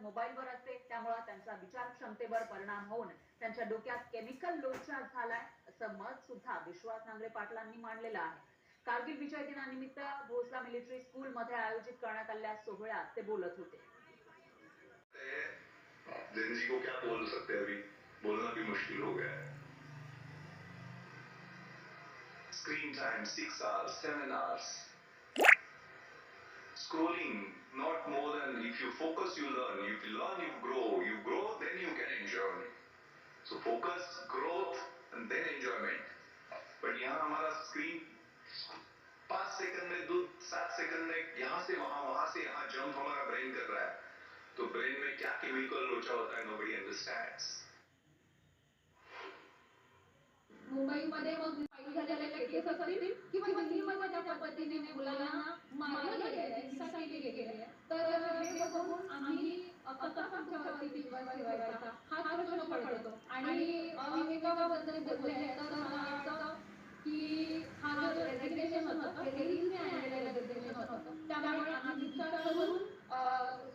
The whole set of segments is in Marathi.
मोबाईलवर असते, त्यामुळे त्यांचा विचार क्षमतेवर परिणाम होऊन त्यांच्या डोक्यात केमिकल लोचा झालाय, असं मत सुद्धा विश्वास नांगरे पाटलांनी मांडलेलं आहे. कारगिल विजय दिनानिमित्त भोसला मिलिटरी स्कूल मध्ये आयोजित करण्यात आलेल्या सोहळ्यात ते बोलत होते. जिंदगी को क्या बोल सकते हैं, अभी बोलना भी मुश्किल हो गया है. Screen time 6 hours, 7 hours. Scrolling not more than, if you focus you learn, if you learn you grow then you can enjoy. So focus, growth and then enjoyment. But यहाँ हमारा स्क्रीन 5 सेकंड में दूध 7 सेकंड में यहाँ से वहां से यहाँ जंप हमारा ब्रेन कर रहा है. तो ब्रेन में क्या केमिकल लोचा होता है, nobody understands. मुंबईमध्ये मग झालेल्या केस असतील किंवा दिल्लीमध्ये ज्या पद्धतीने मुलांना मारलं गेलंय, हिंसा केली गेली आहे, तर हे बघून आम्ही कसा तुमच्यावरती विश्वास ठेवायचा हा प्रश्न पडतो. आणि विवेकाबद्दल बोलले तर मला वाटतं की हा जो रेजिग्नेशन होतं हे रेजिने आणलेलं रेजिग्नेशन होतं. त्यामुळे आम्ही विचार करून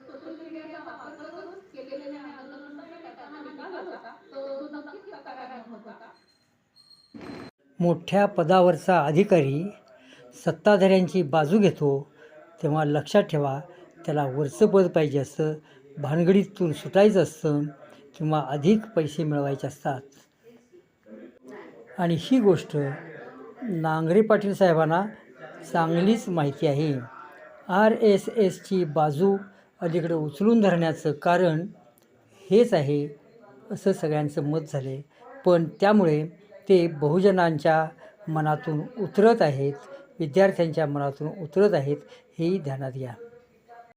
सोशल मीडियाचा वापर करून केलेल्या आंदोलनाचा त्याचा निकाल होता तो नक्कीच सकारात्मक होता. मोठ्या पदावरचा अधिकारी सत्ताधाऱ्यांची बाजू घेतो तेव्हा लक्षात ठेवा, त्याला वरचं पद पाहिजे असतं, भानगडीतून सुटायचं असतं किंवा अधिक पैसे मिळवायचे असतात. आणि ही गोष्ट नांगरे पाटील साहेबांना चांगलीच माहिती आहे. RSSची बाजू अलीकडे उचलून धरण्याचं कारण हेच आहे असं सगळ्यांचं मत झाले. पण त्यामुळे ते बहुजनांच्या मनातून उतरत आहेत, विद्यार्थ्यांच्या मनातून उतरत आहेत, हेही ध्यानात घ्या.